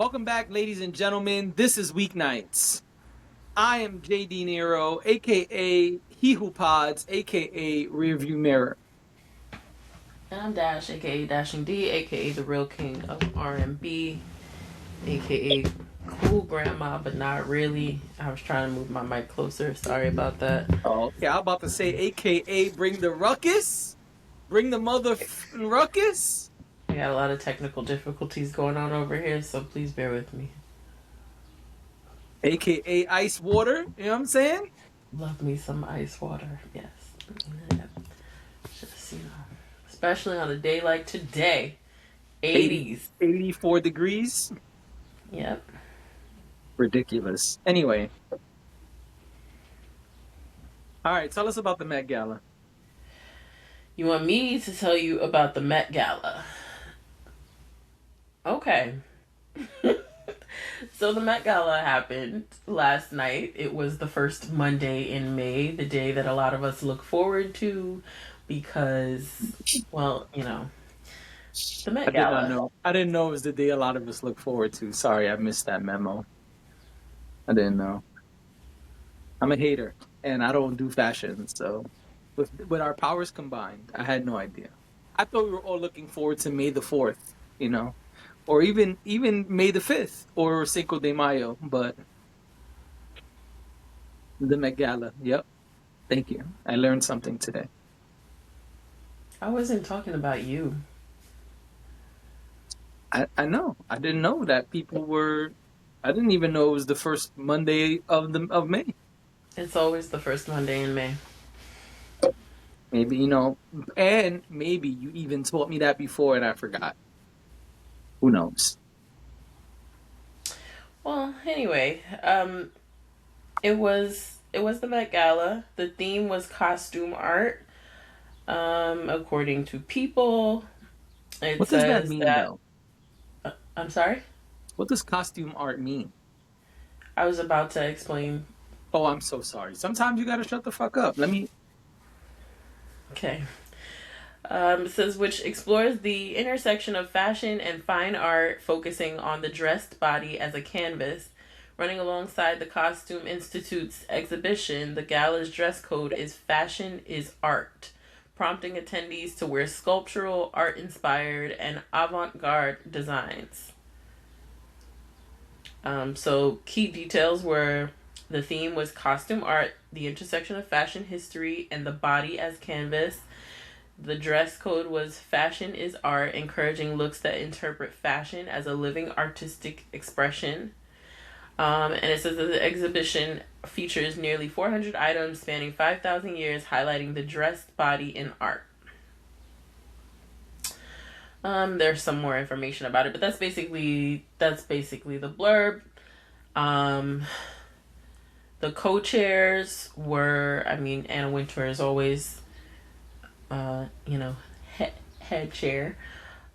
Welcome back, ladies and gentlemen. This is Weeknights. I am JD Nero, aka He Who Pods, aka Rearview Mirror. And I'm Dash, aka Dashing D, aka the real king of R&B, aka cool grandma, but not really. I was trying to move my mic closer. Sorry about that. Okay, I'm about to say aka Bring the Ruckus. Bring the motherfucking ruckus. I got a lot of technical difficulties going on over here, so please bear with me. Aka Ice Water. You know what I'm saying? Love me some ice water, yes. Just, especially on a day like today, 80s. 84 degrees. Yep. Ridiculous. Anyway. All right, tell us about the Met Gala. You want me to tell you about the Met Gala? Okay. So the Met Gala happened last night. It was the first Monday in May, the day that a lot of us look forward to because, well, the Met I did not Gala. know. I didn't know it was the day a lot of us look forward to. Sorry, I missed that memo. I didn't know. I'm a hater, and I don't do fashion. So, with our powers combined, I had no idea. I thought we were all looking forward to May the 4th, or even May the 5th or Cinco de Mayo. But the Met Gala, yep. Thank you. I learned something today. I wasn't talking about you. I know. I didn't know that people were. I didn't even know it was the first Monday of May. It's always the first Monday in May. Maybe and maybe you even taught me that before and I forgot. Who knows? Well, anyway, it was the Met Gala. The theme was costume art. According to People, it What does that says mean, that. though? I'm sorry. What does costume art mean? I was about to explain. Oh, I'm so sorry. Sometimes you gotta shut the fuck up. Let me. Okay. It says which explores the intersection of fashion and fine art, focusing on the dressed body as a canvas. Running alongside the Costume Institute's exhibition, the gala's dress code is "Fashion is Art," prompting attendees to wear sculptural, art-inspired, and avant-garde designs. So key details were the theme was costume art, the intersection of fashion history, and the body as canvas. The dress code was "Fashion is Art," encouraging looks that interpret fashion as a living artistic expression. And it says that the exhibition features nearly 400 items spanning 5,000 years, highlighting the dressed body in art. There's some more information about it, but that's basically the blurb. The co-chairs were, Anna Wintour is always, head chair.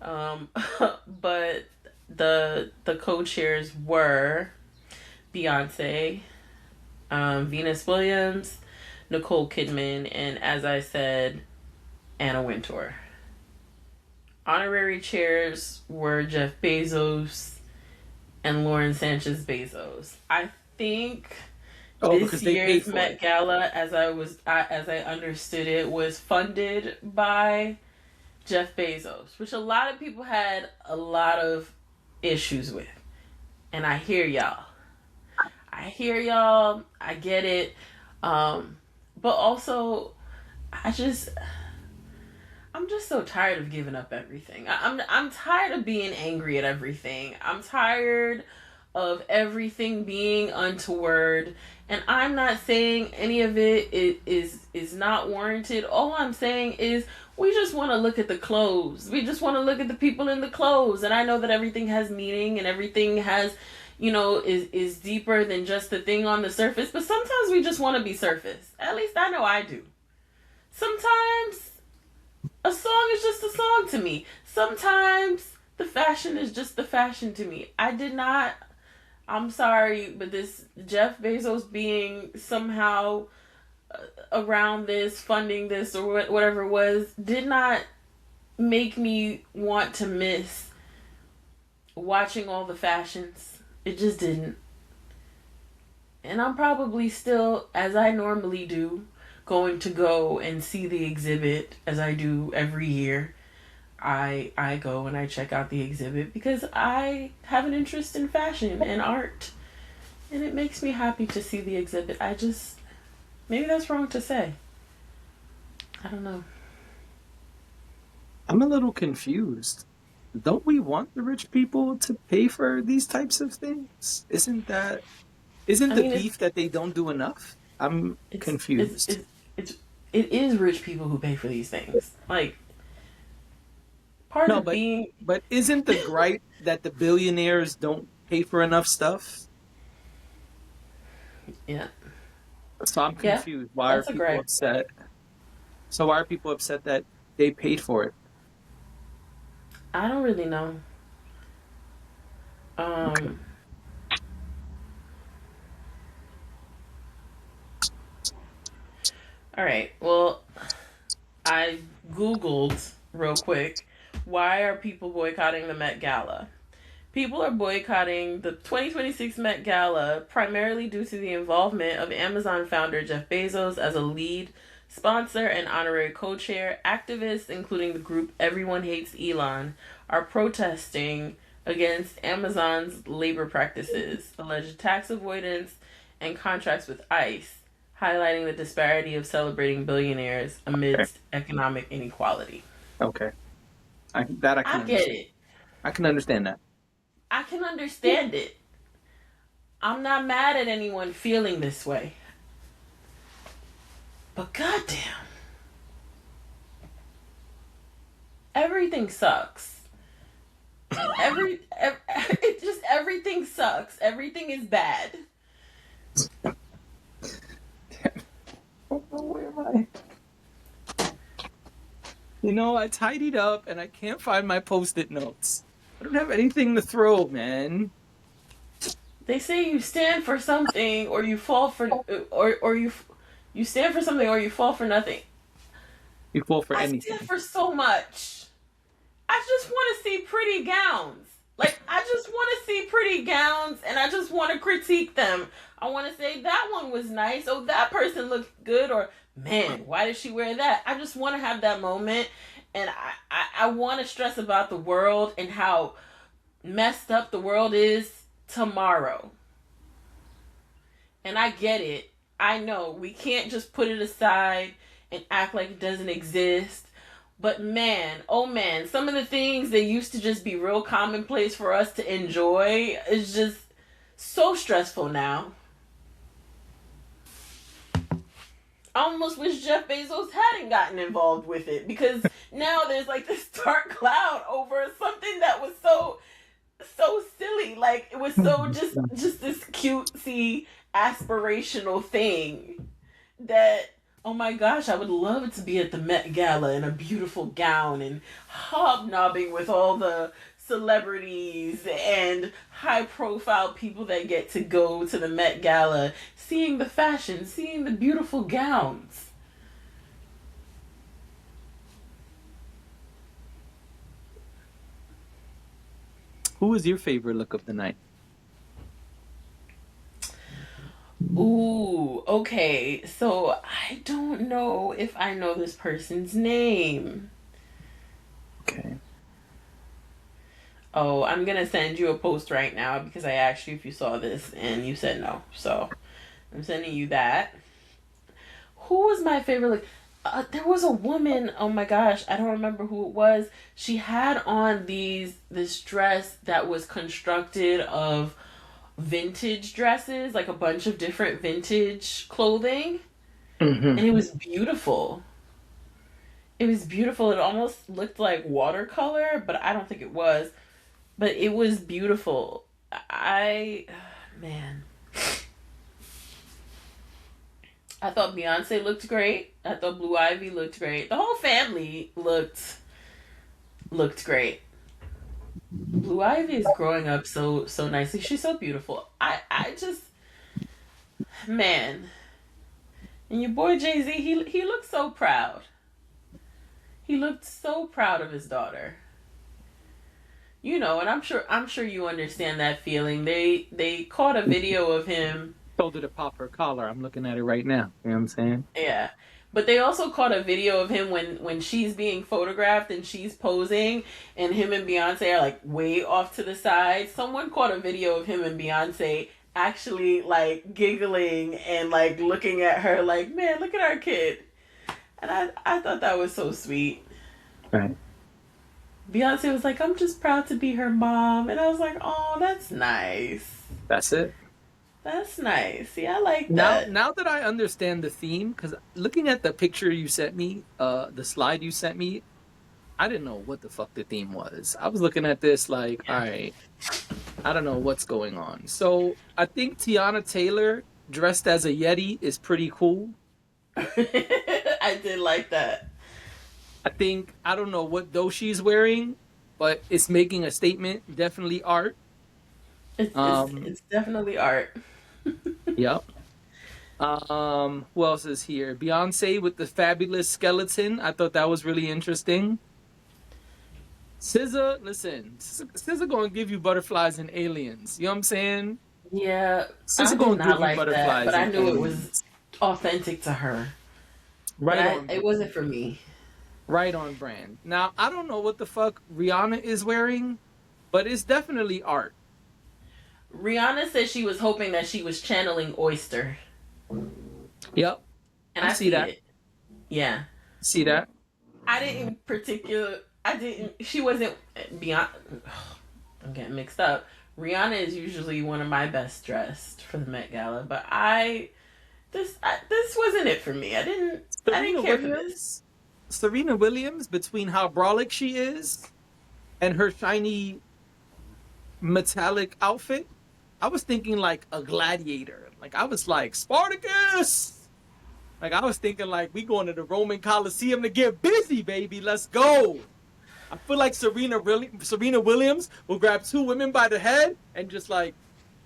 But the co-chairs were Beyonce, Venus Williams, Nicole Kidman, and as I said, Anna Wintour. Honorary chairs were Jeff Bezos and Lauren Sanchez Bezos. I think Because this they paid year's for Met it. Gala, as I understood it, was funded by Jeff Bezos, which a lot of people had a lot of issues with. And I hear y'all. I get it. But also, I'm just so tired of giving up everything. I'm tired of being angry at everything. I'm tired of everything being untoward, and I'm not saying any of it is not warranted. All I'm saying is we just want to look at the clothes. We just want to look at the people in the clothes, and I know that everything has meaning and everything has, is deeper than just the thing on the surface. But sometimes we just want to be surface. At least I know I do. Sometimes a song is just a song to me. Sometimes the fashion is just the fashion to me. I'm sorry, but this Jeff Bezos being somehow around this, funding this, or whatever it was, did not make me want to miss watching all the fashions. It just didn't. And I'm probably still, as I normally do, going to go and see the exhibit as I do every year. I go and I check out the exhibit because I have an interest in fashion and art. And it makes me happy to see the exhibit. I just, maybe that's wrong to say. I don't know. I'm a little confused. Don't we want the rich people to pay for these types of things? Isn't I the mean, beef that they don't do enough? I'm it's, it's, confused. it's, it's, it is rich people who pay for these things. Like, part No, of being, but isn't the gripe that the billionaires don't pay for enough stuff? yeah, So I'm yeah, confused. Why are that's a people gripe. upset? So why are people upset that they paid for it? I don't really know. Okay. Um, all right. Well, I Googled real quick, why are people boycotting the Met Gala? People are boycotting the 2026 Met Gala primarily due to the involvement of Amazon founder Jeff Bezos as a lead sponsor and honorary co chair. Activists, including the group Everyone Hates Elon, are protesting against Amazon's labor practices, alleged tax avoidance, and contracts with ICE, highlighting the disparity of celebrating billionaires Okay. amidst economic inequality. Okay. That I can I get understand. it. I can understand that. I can understand it. I'm not mad at anyone feeling this way. But goddamn, everything sucks. It just everything sucks. Everything is bad. Oh, where am I? I tidied up and I can't find my post-it notes. I don't have anything to throw, man. They say you stand for something or you fall for or you stand for something or you fall for nothing. You fall for I stand anything. for so much. I just want to see pretty gowns. Like, I just want to see pretty gowns and I just want to critique them. I want to say that one was nice. Oh, that person looked good. Or, man, why did she wear that? I just want to have that moment. And I want to stress about the world and how messed up the world is tomorrow. And I get it. I know we can't just put it aside and act like it doesn't exist. But man, oh man, some of the things that used to just be real commonplace for us to enjoy is just so stressful now. I almost wish Jeff Bezos hadn't gotten involved with it because now there's like this dark cloud over something that was so silly. Like it was so just this cutesy aspirational thing that, oh my gosh, I would love to be at the Met Gala in a beautiful gown and hobnobbing with all the celebrities and high profile people that get to go to the Met Gala, seeing the fashion, seeing the beautiful gowns. Who was your favorite look of the night? Ooh, okay. So I don't know if I know this person's name. Okay. Oh, I'm gonna send you a post right now because I asked you if you saw this and you said no. So I'm sending you that. Who was my favorite? Like, there was a woman. Oh my gosh, I don't remember who it was. She had on this dress that was constructed of vintage dresses, like a bunch of different vintage clothing, and Mm-hmm. it was beautiful. It was beautiful. It almost looked like watercolor, but I don't think it was. But it was beautiful. Man, I thought Beyonce looked great. I thought Blue Ivy looked great. The whole family looked great. Blue Ivy is growing up so nicely. She's so beautiful. I just, man, and your boy Jay Z, he looked so proud. He looked so proud of his daughter. and I'm sure you understand that feeling. They caught a video of him. Told her to pop her collar. I'm looking at it right now. You know what I'm saying? Yeah. But they also caught a video of him when she's being photographed and she's posing and him and Beyonce are like way off to the side. Someone caught a video of him and Beyonce actually like giggling and like looking at her like, man, look at our kid. And I thought that was so sweet. Right. Beyonce was like, I'm just proud to be her mom. And I was like, oh, that's nice. That's it. That's nice. Yeah, I like Now, that. now that I understand the theme, because looking at the picture you sent me, the slide you sent me, I didn't know what the fuck the theme was. I was looking at this like, all right, I don't know what's going on. So I think Tiana Taylor dressed as a Yeti is pretty cool. I did like that. I think I don't know what though she's wearing, but it's making a statement. Definitely art. It's it's Um, it's definitely art. yep. Who else is here? Beyonce with the fabulous skeleton. I thought that was really interesting. SZA, listen, SZA gonna give you butterflies and aliens. You know what I'm saying? Yeah, I SZA did gonna not give you like that, but butterflies I and knew it was aliens. authentic to her. But Right on it brand. wasn't for me. Right on brand. Now I don't know what the fuck Rihanna is wearing, but it's definitely art. Rihanna said she was hoping that she was channeling Oyster, Yep, and I I see see that. it. Yeah, See that? I didn't particular. I didn't. She wasn't beyond. I'm getting mixed up. Rihanna is usually one of my best dressed for the Met Gala, but this wasn't it for me. I didn't Serena care for this. Williams. Serena Williams, between how brolic she is and her shiny metallic outfit, I was thinking like a gladiator. Like I was like Spartacus. Like I was thinking like we going to the Roman Coliseum to get busy, baby. Let's go. I feel like Serena Williams will grab two women by the head and just like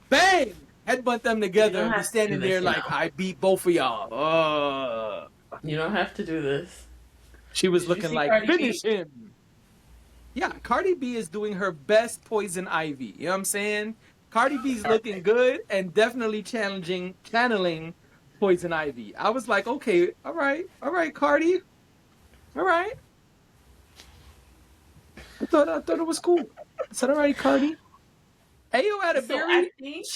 bang, headbutt them You together don't and be have to do standing there this, like I beat both of y'all. You don't have to do this. She was Did you looking see like Cardi B? finish him. Yeah, Cardi B is doing her best Poison Ivy. You know what I'm saying? Cardi B's looking Perfect. good and definitely channeling Poison Ivy. I was like, okay, all right, Cardi, all right. I thought it was cool. I said, all right, Cardi. Ayo at a So I berry. think.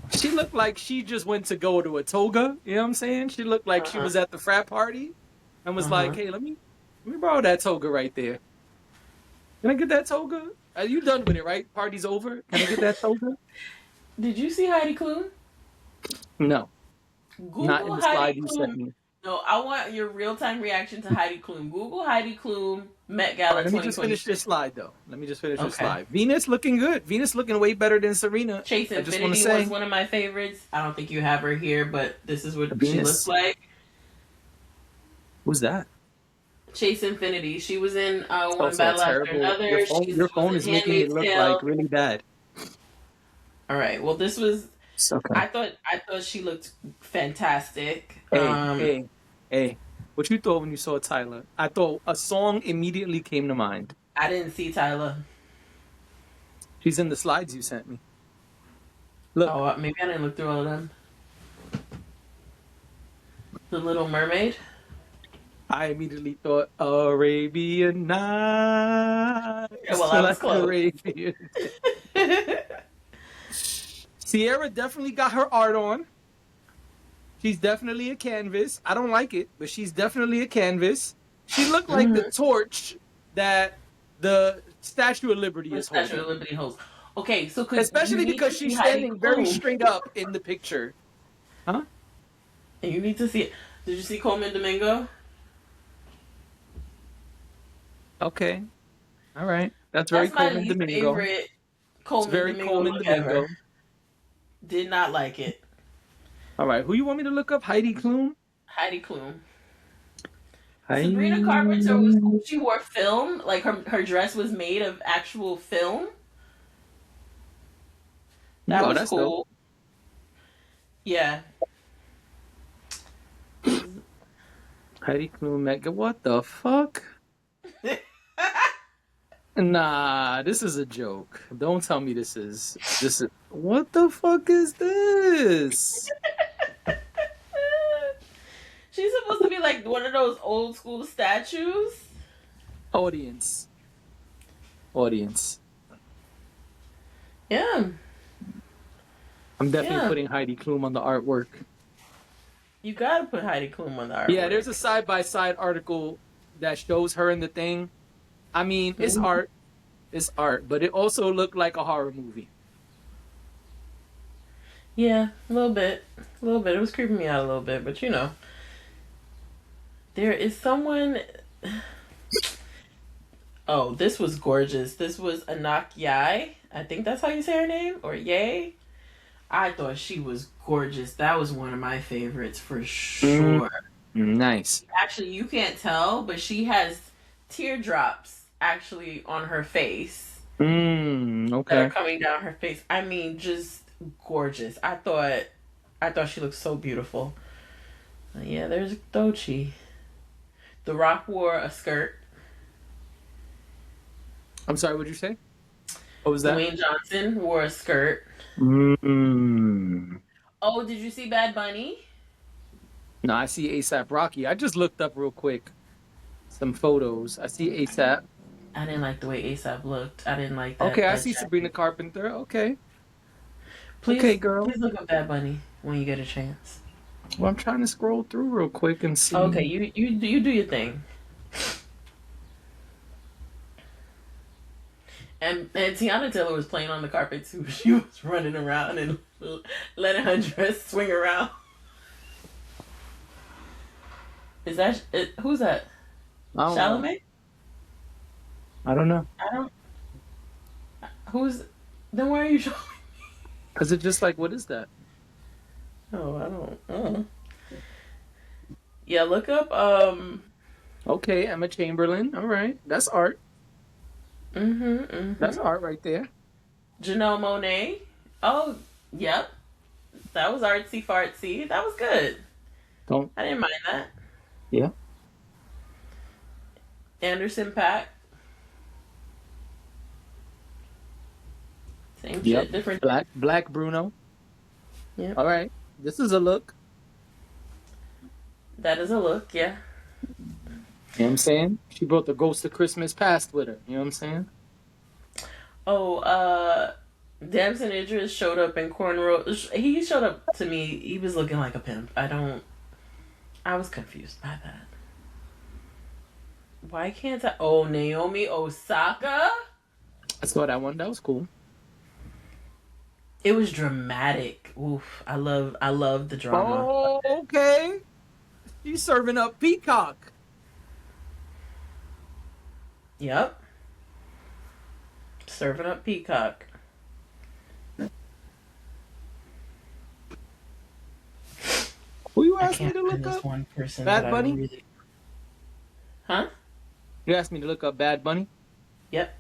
She looked like she just went to go to a toga. You know what I'm saying? She looked like Uh she huh. was at the frat party and Uh was like, huh. hey, let me borrow that toga right there. Can I get that toga? Are you done with it, right? Party's over. Can I get that toga? Did you see Heidi Klum? No, not in Google the slide Heidi you sent Klum. me. No, I want your real time reaction to Heidi Klum. Google Heidi Klum Met All right, Gala let me just finish this 2026. slide though. Let me just finish this Okay. slide. Venus looking good. Venus looking way better than Serena. Chase I just want to Infinity was say, one of my favorites. I don't think you have her here, but this is what she looks Venus. like. Who's that? Chase Infinity. She was in It's One also a Battle After terrible. Your Another. phone. She Your was phone in is making it Handmaid's look like Tale. really bad. All right. Well, this was. It's okay. I thought she looked fantastic. Hey, hey, hey. What you thought when you saw Tyler? I thought a song immediately came to mind. I didn't see Tyler. She's in the slides you sent me. Look, Oh, maybe I didn't look through all of them. The Little Mermaid. I immediately thought Arabian Yeah, Nights, well, I was like close. Arabian. Sierra definitely got her art on. She's definitely a canvas. I don't like it, but she's definitely a canvas. She looked like the Mhm. torch that the Statue of Liberty The is Statue of holding. Liberty holds. Okay, so could you Especially need because to see she's Heidi standing very Klum? straight up in the picture. Huh? And you need to see it. Did you see Coleman Domingo? Okay. All right. That's very That's my Coleman least Domingo. favorite It's Coleman very Domingo Coleman look ever. Domingo. Did not like it. All right. Who you want me to look up? Heidi Klum? Heidi Klum. Sabrina Carpenter was cool. Heidi. She wore film, like her dress was made of actual film. That Oh, was that's dope. cool. Yeah. Heidi Klum, Mega. What the fuck? Nah, this is a joke. Don't tell me this is what the fuck is this? She's supposed to be like one of those old school statues. Audience. Audience. Yeah, I'm definitely yeah. putting Heidi Klum on the artwork. You gotta put Heidi Klum on the Yeah, there's a artwork. side by side article that shows her in the thing. I mean, it's Mhm. art. It's art, but it also looked like a horror movie. Yeah, a little bit, a little bit. It was creeping me out a little bit, but there is someone. Oh, this was gorgeous. This was Anak Yai. I think that's how you say her name, or Yay. I thought she was gorgeous. That was one of my favorites for Mm, sure. nice. Actually, you can't tell, but she has teardrops actually on her face that are Okay. coming down her face. I mean, just gorgeous. I thought she looked so beautiful. Yeah, there's Dochi. The Rock wore a skirt. I'm sorry, what'd you say? What was that? Dwayne Johnson wore a skirt. Mm. Oh, did you see Bad Bunny? No, I see ASAP Rocky. I just looked up real quick some photos. I see ASAP. I didn't like the way ASAP looked. I didn't like Okay, I that see Sabrina jacket. Carpenter. Okay. Okay, Please, girl. please look up Bad Bunny when you get a chance. Well, I'm trying to scroll through real quick and Okay, see. you do your thing. And Tiana Taylor was playing on the carpet too. She was running around and letting her dress swing around. Is that who's that? I don't know. Chalamet? I don't know. I don't. Who's? Then why are you showing? Cause it's just like, what is that? Oh, I don't. Yeah, look up. Okay, Emma Chamberlain. All right, that's art. Mhm. That's Mhm. art right there. Janelle Monet. Oh, yep. That was artsy fartsy. That was good. Don't. I didn't mind that. Yeah. Anderson Pack. Same Yep. shit, different. Black Bruno. Yep. All right. This is a look. That is a look. Yeah. You know what I'm saying? She brought the Ghost of Christmas Past with her. You know what I'm saying? Oh, Damson Idris showed up in cornrow. He showed up to me. He was looking like a pimp. I don't. I was confused by that. Why can't I? Oh, Naomi Osaka. I saw that one. That was cool. It was dramatic. Oof. I love the drama. Oh, okay. She's serving up Peacock. Yep. Serving up Peacock. Who you I asked me can't to find look this up? one person that Bad I Bunny? really. Huh? You asked me to look up Bad Bunny? Yep.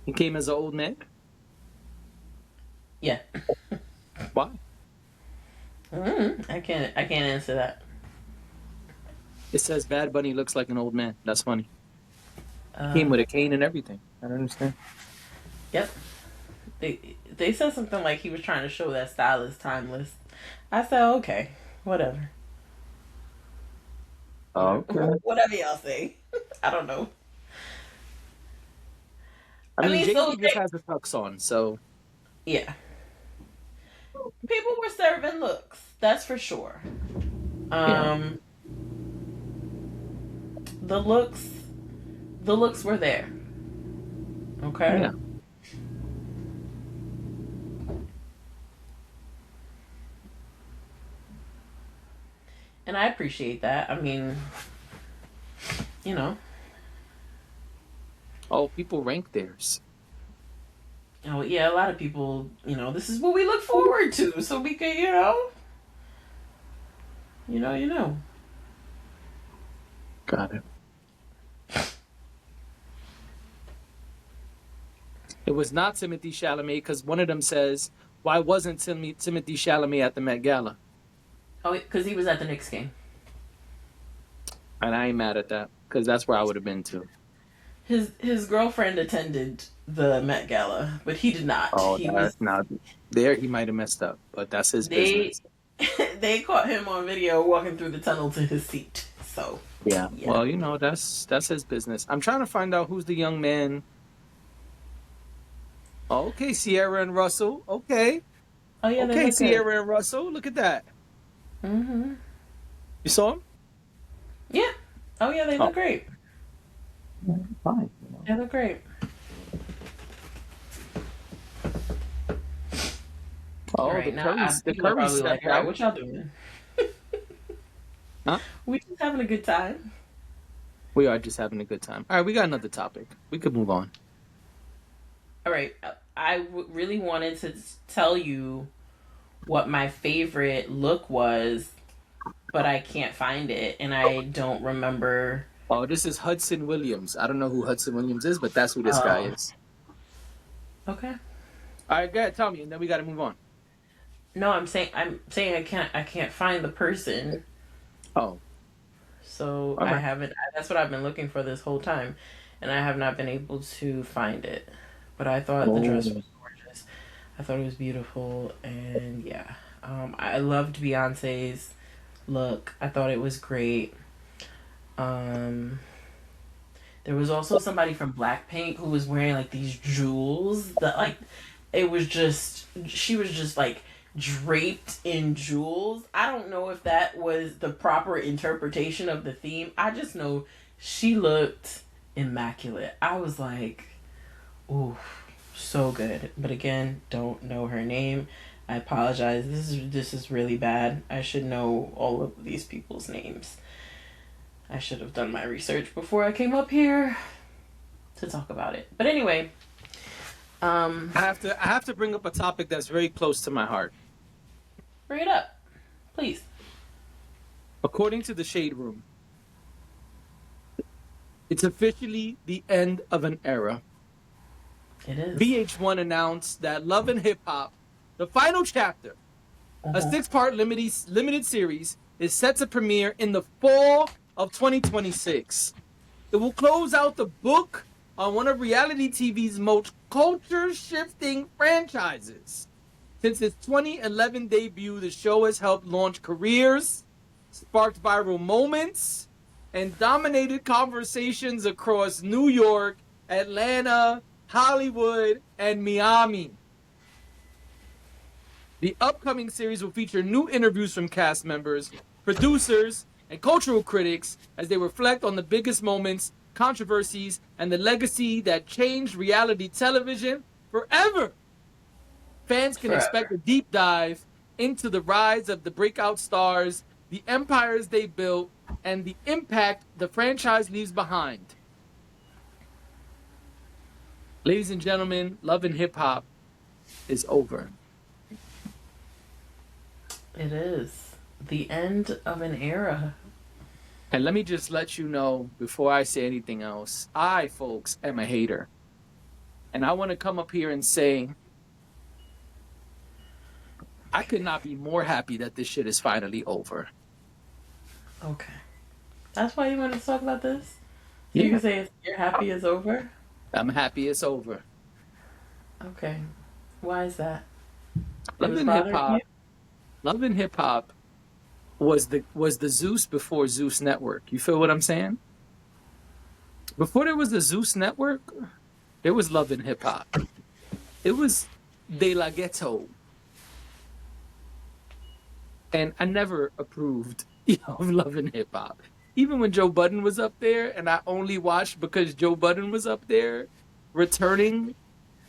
He came as an old man? Yeah. Why? I can't answer that. It says Bad Bunny looks like an old man. That's funny. Came Uh, with a cane and everything. I don't understand. yep. They said something like he was trying to show that style is timeless. I said okay, whatever. Okay. Whatever y'all say. I don't know. I I mean, mean, so Jay-Z just has a tux on, so yeah, people were serving looks. That's for sure. yeah. Um, the looks, the looks were there. Okay. Yeah. And I appreciate that. I mean, you know, Oh, people rank theirs. yeah, a lot of people, this is what we look forward to, so we can, you know. Got it. It was not Timothy Chalamet because one of them says, Why wasn't Timothy Chalamet at the Met Gala? Oh, because he was at the Knicks game. And I ain't mad at that because that's where I would have been too. His girlfriend attended the Met Gala, but he did not. Oh, He was that's not there. He might have messed up, but that's his they business. they caught him on video walking through the tunnel to his seat. So Yeah. yeah. Well, that's his business. I'm trying to find out who's the young man. Oh, okay, Sierra and Russell. Okay. Oh yeah, they Okay, look good. Sierra and Russell. Look at that. Mm-hmm. You saw him? Yeah. Oh yeah, they Oh, look great. fine. They look great. All Oh, right, now The people are Curry probably like, stepped all right, out. what y'all doing? Huh? We just having a good time. We are just having a good time. All right, we got another topic. We could move on. All right, really wanted to tell you what my favorite look was, but I can't find it, and I don't remember. Oh, this is Hudson Williams. I don't know who Hudson Williams is, but that's who this guy Oh, is. okay. All right, go ahead, tell me, and then we got to move on. No, I'm saying I can't find the person. Oh, So all I right. haven't. That's what I've been looking for this whole time, and I have not been able to find it. But I thought the dress Oh, was gorgeous. I thought it was beautiful, and yeah, I loved Beyonce's look. I thought it was great. Um, there was also somebody from Blackpink who was wearing like these jewels that like it was just she was just like draped in jewels. I don't know if that was the proper interpretation of the theme. I just know she looked immaculate. I was like, ooh, so good. But again, don't know her name. I apologize. This is really bad. I should know all of these people's names. I should have done my research before I came up here to talk about it. But anyway, um, I have to bring up a topic that's very close to my heart. bring it up, please. According to the Shade Room, it's officially the end of an era. It is. VH1 announced that Love and Hip Hop, the final chapter, a Uh-huh. six-part limited series, is set to premiere in the fall of 2026. It will close out the book on one of reality TV's most culture-shifting franchises. Since its 2011 debut, the show has helped launch careers, sparked viral moments, and dominated conversations across New York, Atlanta, Hollywood, and Miami. The upcoming series will feature new interviews from cast members, producers, and cultural critics as they reflect on the biggest moments, controversies, and the legacy that changed reality television forever. Fans can expect Forever. a deep dive into the rise of the breakout stars, the empires they built, and the impact the franchise leaves behind. Ladies and gentlemen, Love and Hip Hop is over. It is the end of an era. And let me just let you know before I say anything else, I, folks, am a hater. And I want to come up here and say, I could not be more happy that this shit is finally over. Okay. That's why you wanted to talk about this? So you Yeah, can say you're happy it's over? I'm happy it's over. Okay. Why is that? It Love was and Hip bothering you? Hop, Love and Hip Hop was the Zeus before Zeus Network. You feel what I'm saying? Before there was the Zeus Network, there was Love and Hip Hop. It was De La Ghetto. And I never approved, of Love and Hip Hop. Even when Joe Budden was up there, and I only watched because Joe Budden was up there returning,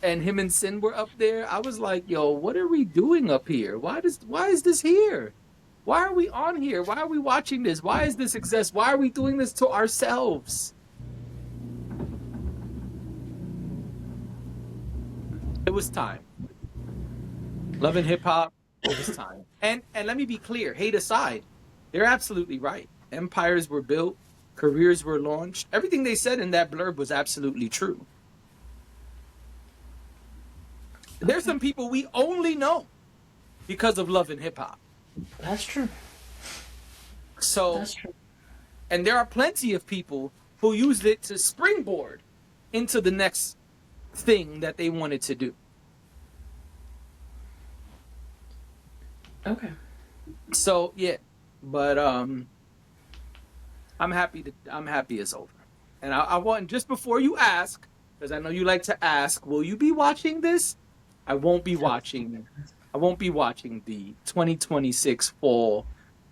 and him and Sin were up there. I was like, "Yo, what are we doing up here? Why is this here? Why are we on here? Why are we watching this? Why is this success? Why are we doing this to ourselves?" It was time. Love and Hip Hop. It was time. And let me be clear. Hate aside, they're absolutely right. Empires were built, careers were launched. Everything they said in that blurb was absolutely true. There's Okay. some people we only know because of Love and Hip Hop. That's true. So, That's true. and there are plenty of people who used it to springboard into the next thing that they wanted to do. Okay. So yeah, but I'm happy it's over. And I want, just before you ask, because I know you like to ask, will you be watching this? I won't be watching. I won't be watching the 2026 fall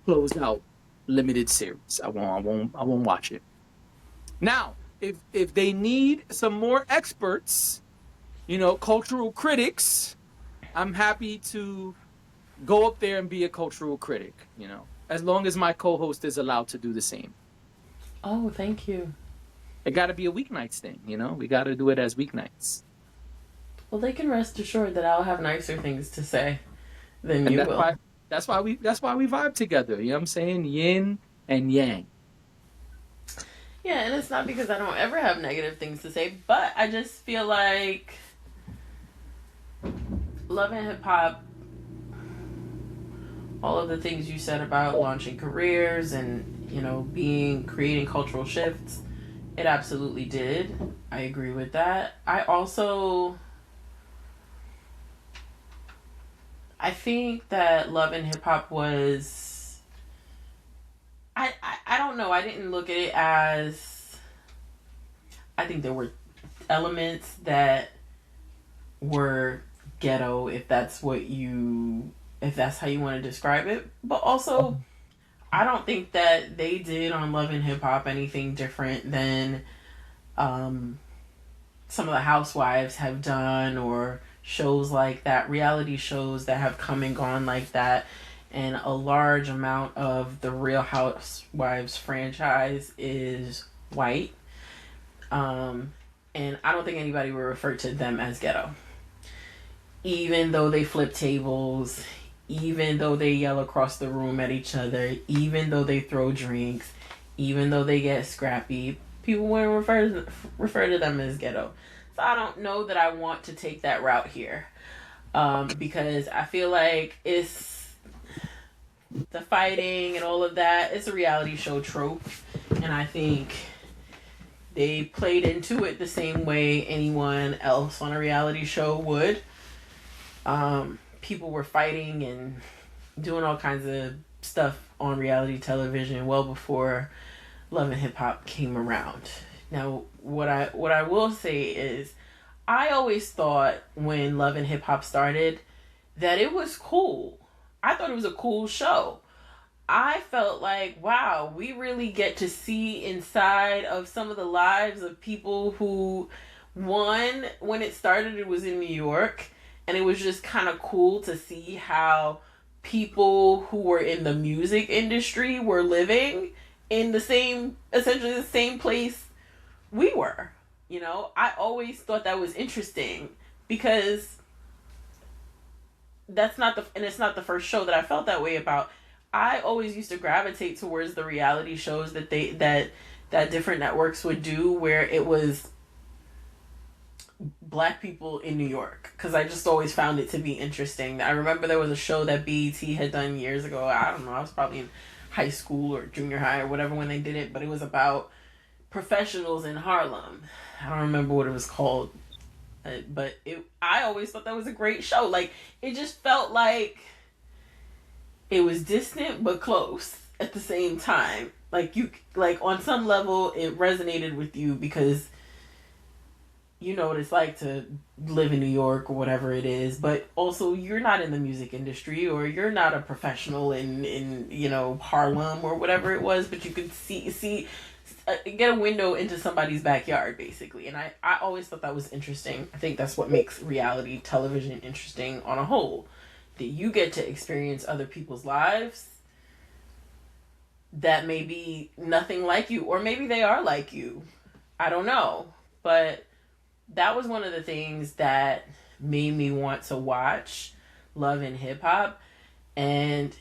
closeout limited series. I won't. I won't. I won't watch it. Now, if they need some more experts, cultural critics, I'm happy to go up there and be a cultural critic. As long as my co-host is allowed to do the same. Oh, thank you. It got to be a weeknights thing. We got to do it as weeknights, Well, they can rest assured that I'll have nicer things to say than and you that's will. why that's why we vibe together. You know what I'm saying? Yin and yang. Yeah, and it's not because I don't ever have negative things to say, but I just feel like Love and Hip Hop, all of the things you said about launching careers and being creating cultural shifts, it absolutely did. I agree with that. I think that Love and Hip Hop was, I don't know, I didn't look at it as, I think there were elements that were ghetto, if that's how you want to describe it, but also I don't think that they did on Love and Hip Hop anything different than um, some of the housewives have done, or shows like that, reality shows that have come and gone like that. And a large amount of the Real Housewives franchise is white. Um, and I don't think anybody would refer to them as ghetto. Even though they flip tables, even though they yell across the room at each other, even though they throw drinks, even though they get scrappy, people wouldn't refer to them as ghetto. So I don't know that I want to take that route here, because I feel like it's the fighting and all of that. It's a reality show trope, and I think they played into it the same way anyone else on a reality show would. People were fighting and doing all kinds of stuff on reality television well before Love and Hip Hop came around. Now, what I will say is, I always thought when Love and Hip Hop started that it was cool. I thought it was a cool show. I felt like, wow, we really get to see inside of some of the lives of people who, one, when it started, it was in New York, and it was just kind of cool to see how people who were in the music industry were living in essentially the same place we were. I always thought that was interesting, because and it's not the first show that I felt that way about. I always used to gravitate towards the reality shows that different networks would do, where it was black people in New York, because I just always found it to be interesting. I remember there was a show that BET had done years ago. I don't know, I was probably in high school or junior high or whatever when they did it, but it was about professionals in Harlem. I don't remember what it was called, but I always thought that was a great show. Like, it just felt like it was distant but close at the same time. Like on some level it resonated with you, because you know what it's like to live in New York or whatever it is, but also you're not in the music industry, or you're not a professional in Harlem or whatever it was, but you could see get a window into somebody's backyard, basically. And I always thought that was interesting. I think that's what makes reality television interesting on a whole, that you get to experience other people's lives that may be nothing like you, or maybe they are like you. I don't know, but that was one of the things that made me want to watch Love and Hip Hop, and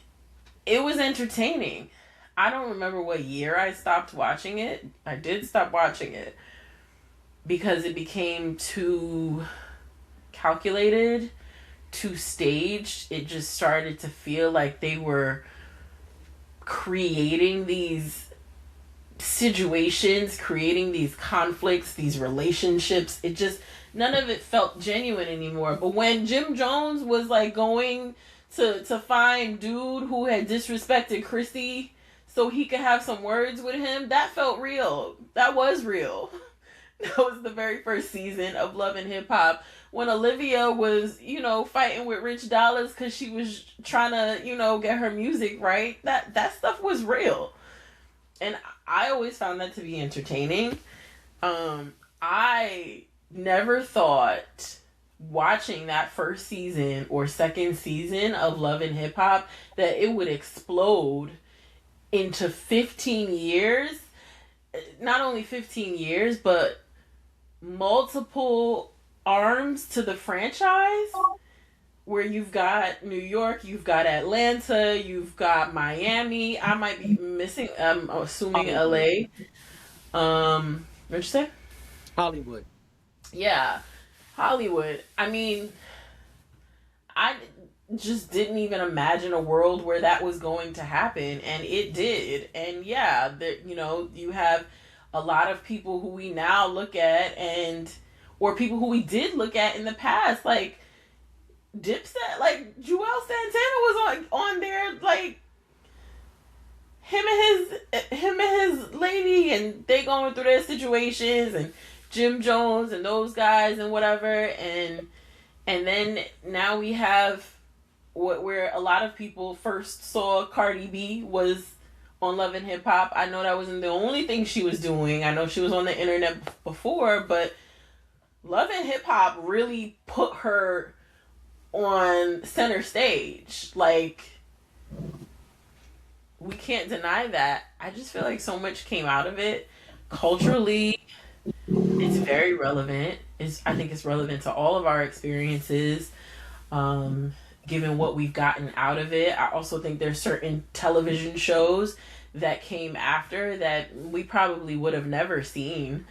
it was entertaining. I don't remember what year I stopped watching it. I did stop watching it because it became too calculated, too staged. It just started to feel like they were creating these situations, creating these conflicts, these relationships. It just, none of it felt genuine anymore. But when Jim Jones was like going to find dude who had disrespected Chrissy so he could have some words with him, that felt real. That was real. That was the very first season of Love and Hip Hop when Olivia was, fighting with Rich Dollars because she was trying to, get her music right. That stuff was real, and I always found that to be entertaining. I never thought watching that first season or second season of Love and Hip Hop that it would explode into 15 years. Not only 15 years, but multiple arms to the franchise where you've got New York, you've got Atlanta, you've got Miami. I might be missing, I'm assuming Hollywood. LA. What'd you say? Hollywood. Yeah, Hollywood. I mean, I just didn't even imagine a world where that was going to happen, and it did. And yeah, you have a lot of people who we now look at, and or people who we did look at in the past, like Dipset, like Joel Santana was on there, like him and his lady, and they going through their situations, and Jim Jones and those guys and whatever, and then now we have where a lot of people first saw Cardi B was on Love and Hip Hop. I know that wasn't the only thing she was doing. I know she was on the internet before, but Love and Hip Hop really put her on center stage. Like, we can't deny that. I just feel like so much came out of it. Culturally, it's very relevant. I think it's relevant to all of our experiences. Given what we've gotten out of it. I also think there's certain television shows that came after that we probably would have never seen.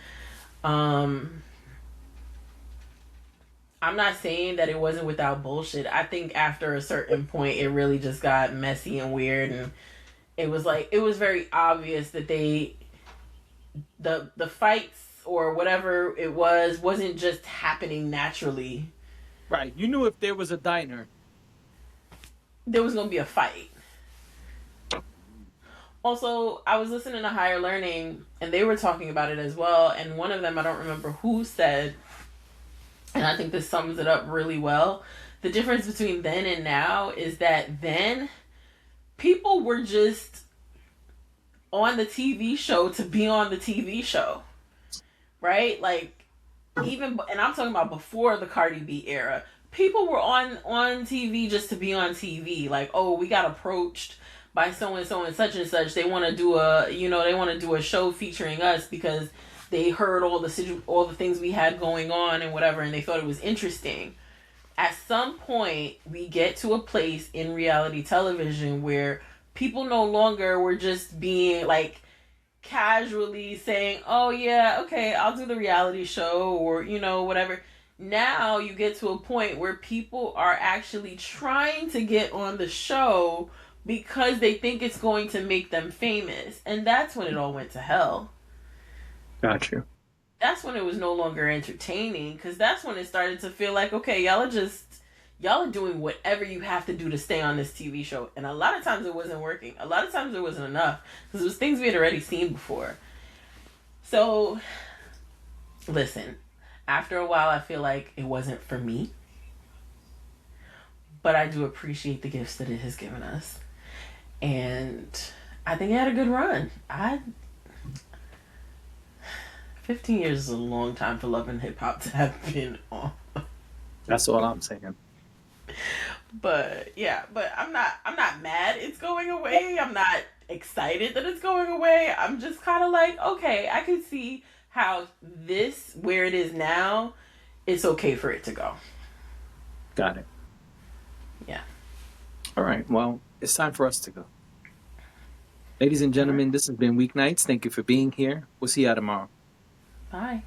I'm not saying that it wasn't without bullshit. I think after a certain point it really just got messy and weird, and it was very obvious that the fights or whatever it wasn't just happening naturally. Right. You knew if there was a diner. There was going to be a fight. Also, I was listening to Higher Learning, and they were talking about it as well. And one of them, I don't remember who said, and I think this sums it up really well. The difference between then and now is that then people were just on the TV show to be on the TV show, right? Like, even, and I'm talking about before the Cardi B era, people were on TV just to be on TV. Like, oh, we got approached by so and so and such. They want to do a show featuring us because they heard all the things we had going on and whatever, and they thought it was interesting. At some point, we get to a place in reality television where people no longer were just being like casually saying, oh yeah, okay, I'll do the reality show, or whatever. Now you get to a point where people are actually trying to get on the show because they think it's going to make them famous. And that's when it all went to hell. Got you. That's when it was no longer entertaining, because that's when it started to feel like, okay, y'all are doing whatever you have to do to stay on this TV show. And a lot of times it wasn't working. A lot of times it wasn't enough because it was things we had already seen before. So, listen, after a while, I feel like it wasn't for me. But I do appreciate the gifts that it has given us. And I think it had a good run. 15 years is a long time for Love and Hip Hop to have been on. That's all I'm saying. But yeah, but I'm not mad it's going away. I'm not excited that it's going away. I'm just kind of like, okay, I can see how this, where it is now, it's okay for it to go. Got it. Yeah. All right. Well, it's time for us to go. Ladies and All right. gentlemen, this has been Weeknights. Thank you for being here. We'll see you tomorrow. Bye.